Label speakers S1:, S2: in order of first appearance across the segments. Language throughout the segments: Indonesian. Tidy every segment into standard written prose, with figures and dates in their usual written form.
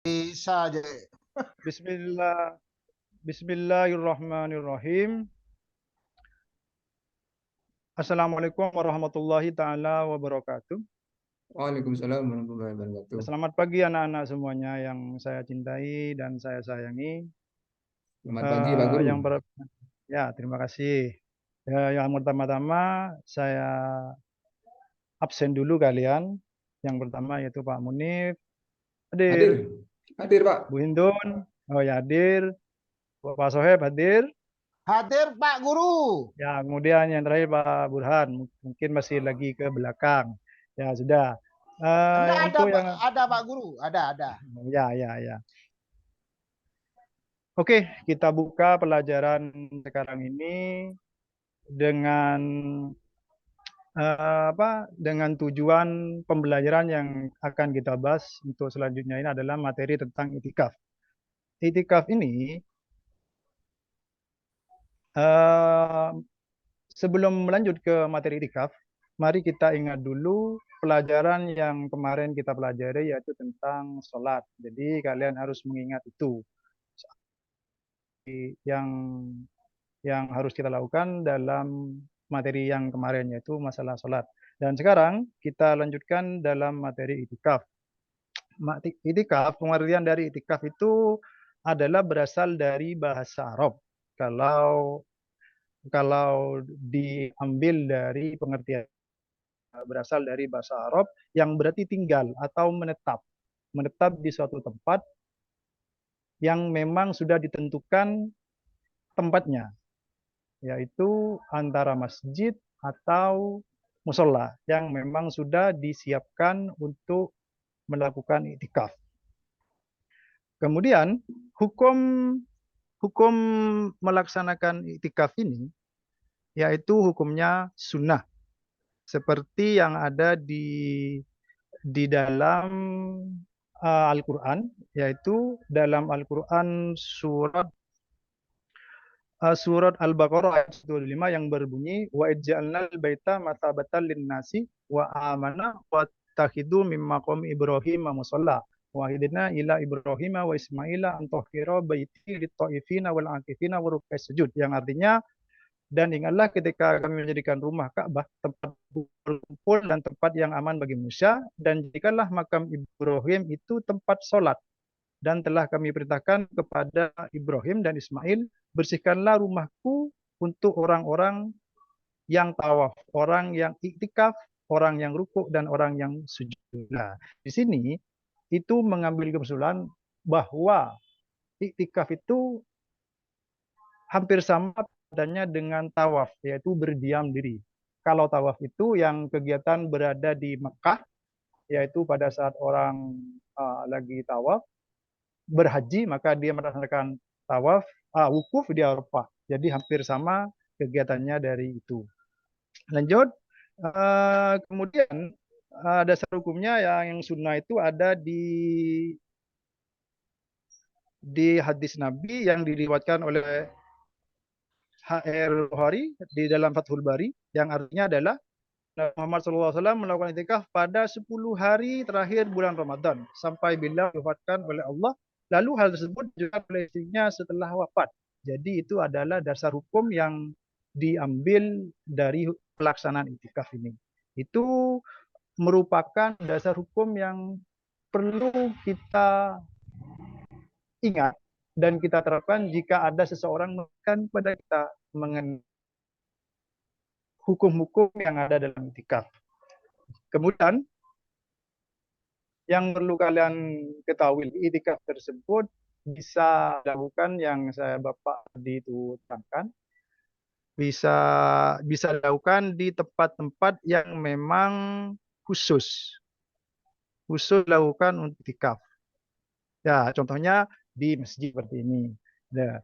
S1: Bisa aja.
S2: Bismillah, Bismillahirrahmanirrahim. Assalamualaikum warahmatullahi taala wabarakatuh.
S3: Waalaikumsalam warahmatullahi wabarakatuh.
S2: Selamat pagi anak-anak semuanya yang saya cintai dan saya sayangi.
S3: Selamat pagi Pak Guru.
S2: Yang ya, terima kasih. Yang pertama-tama saya absen dulu kalian. Yang pertama yaitu Pak Munif, hadir.
S3: Hadir, hadir Pak.
S2: Bu Hindun, oh ya hadir. Pak Soheb hadir.
S1: Hadir Pak Guru.
S2: Ya, kemudian yang terakhir Pak Burhan, mungkin masih lagi ke belakang. Ya, sudah.
S1: Enggak ada
S2: Untuk
S1: Pak,
S2: yang
S1: ada Pak Guru, ada.
S2: ya. Oke, kita buka pelajaran sekarang ini dengan dengan tujuan pembelajaran yang akan kita bahas untuk selanjutnya ini adalah materi tentang itikaf. Itikaf ini eh, sebelum melanjut ke materi itikaf, mari kita ingat dulu pelajaran yang kemarin kita pelajari yaitu tentang sholat. Jadi kalian harus mengingat itu yang harus kita lakukan dalam materi yang kemarin yaitu masalah sholat. Dan sekarang kita lanjutkan dalam materi itikaf. Itikaf, pengertian dari itikaf itu adalah berasal dari bahasa Arab. Kalau kalau diambil dari pengertian berasal dari bahasa Arab yang berarti tinggal atau menetap. Menetap di suatu tempat yang memang sudah ditentukan tempatnya, yaitu antara masjid atau musola yang memang sudah disiapkan untuk melakukan iktikaf. Kemudian hukum hukum melaksanakan iktikaf ini yaitu hukumnya sunnah seperti yang ada di dalam Al-Quran, yaitu dalam Al-Quran surat Al-Baqarah ayat 25 yang berbunyi wa ij'alnal baita matabatan lin-nasi wa amana wa takhidu mimma qom Ibrahim musalla wa hidna ila Ibrahim wa Ismaila an tahhira baiti lit-taifina wal akifina wa ruk'as sujud, yang artinya dan ingatlah ketika kami menjadikan rumah Ka'bah tempat berkumpul dan tempat yang aman bagi manusia, dan jadikanlah makam Ibrahim itu tempat sholat. Dan telah kami perintahkan kepada Ibrahim dan Ismail, bersihkanlah rumahku untuk orang-orang yang tawaf, orang yang iktikaf, orang yang rukuk, dan orang yang sujud. Nah, di sini itu mengambil kesimpulan bahwa iktikaf itu hampir sama adanya dengan tawaf, yaitu berdiam diri. Kalau tawaf itu yang kegiatan berada di Mekah, yaitu pada saat orang lagi tawaf, berhaji, maka dia melaksanakan tawaf, wukuf di Arafah. Jadi hampir sama kegiatannya dari itu. Lanjut, kemudian dasar hukumnya yang sunnah itu ada di hadis Nabi yang diriwatkan oleh HR Bukhari di dalam Fathul Bari, yang artinya adalah Nabi Muhammad SAW melakukan itikaf pada 10 hari terakhir bulan Ramadan sampai bila diwafatkan oleh Allah. Lalu hal tersebut juga oleh istrinya setelah wafat. Jadi itu adalah dasar hukum yang diambil dari pelaksanaan itikaf ini. Itu merupakan dasar hukum yang perlu kita ingat dan kita terapkan jika ada seseorang mengatakan kepada kita mengenai hukum-hukum yang ada dalam itikaf. Kemudian yang perlu kalian ketahui, itikaf tersebut bisa dilakukan yang saya Bapak tadi itu terangkan, bisa bisa dilakukan di tempat-tempat yang memang khusus khusus dilakukan untuk itikaf. Ya, contohnya di masjid seperti ini. Ya,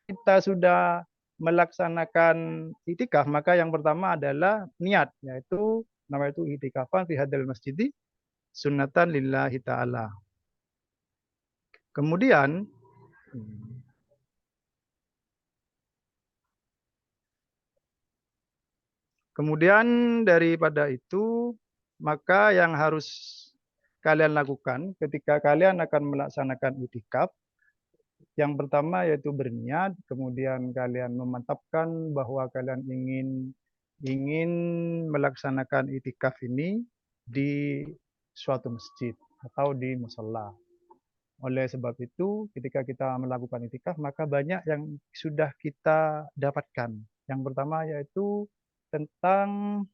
S2: kita sudah melaksanakan itikaf, maka yang pertama adalah niat, yaitu nama itu itikafan fi hadal masjidi sunnatan lillahi ta'ala. Kemudian kemudian daripada itu, maka yang harus kalian lakukan ketika kalian akan melaksanakan itikaf. Yang pertama yaitu berniat, kemudian kalian memantapkan bahwa kalian ingin melaksanakan itikaf ini di suatu masjid atau di musala. Oleh sebab itu, ketika kita melakukan itikaf, maka banyak yang sudah kita dapatkan. Yang pertama yaitu tentang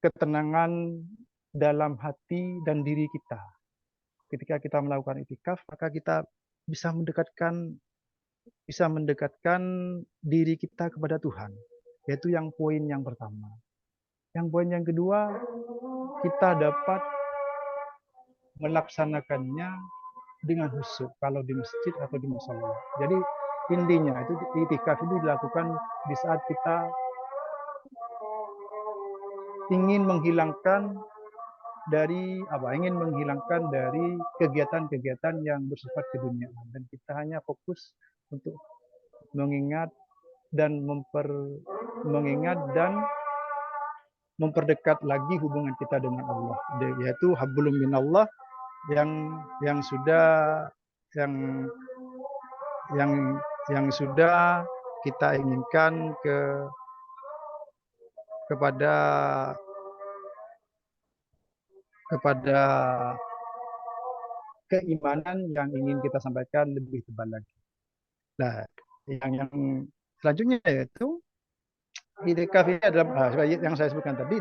S2: ketenangan dalam hati dan diri kita. Ketika kita melakukan itikaf, maka kita bisa mendekatkan diri kita kepada Tuhan. Yaitu yang poin yang pertama. Yang poin yang kedua, kita dapat melaksanakannya dengan khusyuk kalau di masjid atau di musala. Jadi intinya itu itikaf itu dilakukan di saat kita ingin menghilangkan dari kegiatan-kegiatan yang bersifat keduniaan, dan kita hanya fokus untuk mengingat dan memperdekat lagi hubungan kita dengan Allah, yaitu hablum minallah yang sudah kita inginkan kepada keimanan yang ingin kita sampaikan lebih tebal lagi. Nah, yang selanjutnya yaitu itikaf ini adalah yang saya sebutkan tadi,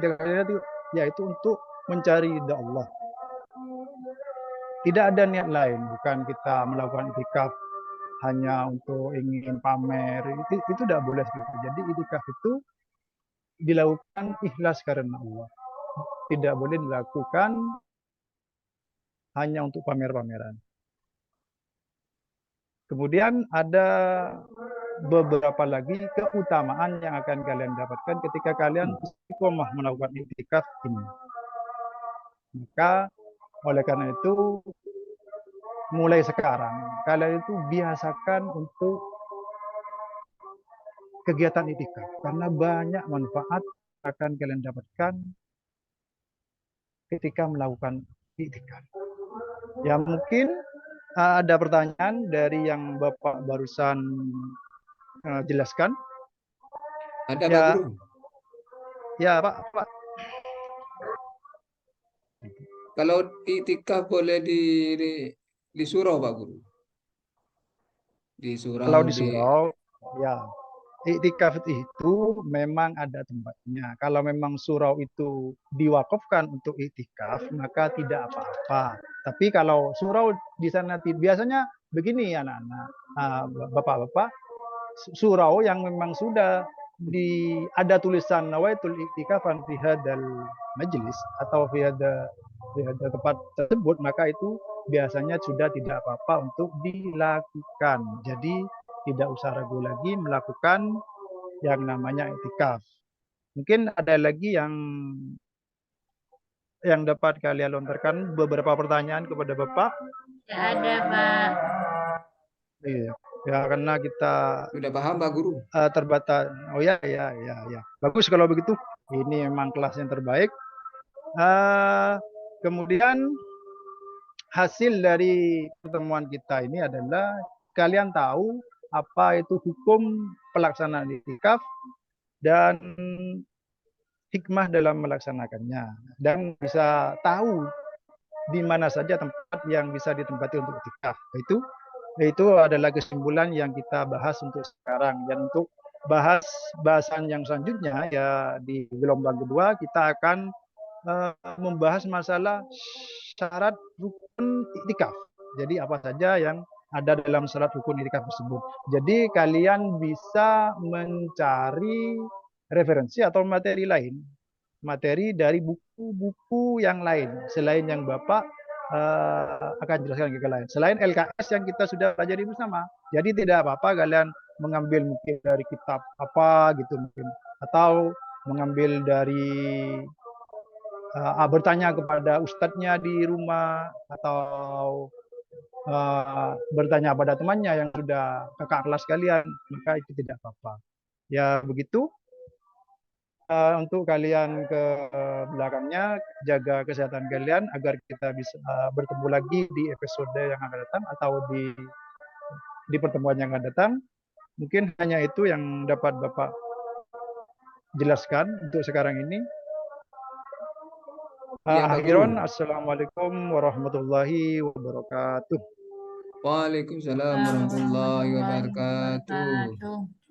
S2: yaitu untuk mencari ridha Allah. Tidak ada niat lain, bukan kita melakukan itikaf hanya untuk ingin pamer. Itu tidak boleh. Jadi itikaf itu dilakukan ikhlas karena Allah. Tidak boleh dilakukan hanya untuk pamer-pameran. Kemudian ada beberapa lagi keutamaan yang akan kalian dapatkan ketika kalian istiqomah melakukan itikaf ini. Maka oleh karena itu, mulai sekarang kalian itu biasakan untuk kegiatan itikaf, karena banyak manfaat akan kalian dapatkan ketika melakukan itikaf. Ya mungkin ada pertanyaan dari yang Bapak barusan jelaskan.
S3: Ada
S2: Ya.
S3: Pak Guru.
S2: Ya Pak.
S3: Kalau itikaf boleh di surau Pak Guru. Di surau.
S2: Kalau di surau, ya iktikaf itu memang ada tempatnya. Kalau memang surau itu diwakafkan untuk iktikaf, maka tidak apa-apa. Tapi kalau surau di sana biasanya begini anak-anak, bapak-bapak, surau yang memang sudah ada tulisan nawaitul iktikafan fi hadzal majlis atau fi hadzal tempat tersebut, maka itu biasanya sudah tidak apa-apa untuk dilakukan. Jadi tidak usah ragu lagi melakukan yang namanya iktikaf. Mungkin ada lagi yang dapat kalian lontarkan beberapa pertanyaan kepada Bapak.
S4: Ya, ada Pak.
S2: Iya. Ya, karena kita
S3: sudah paham Pak Guru.
S2: Terbatas. Oh ya. Bagus kalau begitu. Ini memang kelas yang terbaik. Kemudian hasil dari pertemuan kita ini adalah kalian tahu apa itu hukum pelaksanaan iktikaf dan hikmah dalam melaksanakannya, dan bisa tahu di mana saja tempat yang bisa ditempati untuk iktikaf. Itu adalah kesimpulan yang kita bahas untuk sekarang. Dan untuk bahasan yang selanjutnya, ya di gelombang kedua kita akan membahas masalah syarat rukun iktikaf. Jadi apa saja yang ada dalam syarat rukun iktikaf tersebut. Jadi kalian bisa mencari referensi atau materi lain, materi dari buku-buku yang lain selain yang Bapak akan jelaskan ke kalian, selain LKS yang kita sudah pelajari bersama. Jadi tidak apa-apa kalian mengambil mungkin dari kitab apa gitu mungkin, atau mengambil dari bertanya kepada ustadznya di rumah, atau bertanya pada temannya yang sudah kakak kelas kalian, maka itu tidak apa-apa. Ya begitu. untuk kalian ke belakangnya, jaga kesehatan kalian agar kita bisa bertemu lagi di episode yang akan datang atau di pertemuan yang akan datang. Mungkin hanya itu yang dapat Bapak jelaskan untuk sekarang ini.
S3: Ya, Pak
S2: Akhiran,
S3: Guru.
S2: Assalamualaikum warahmatullahi wabarakatuh.
S3: Waalaikumsalam warahmatullahi wabarakatuh.
S4: wabarakatuh.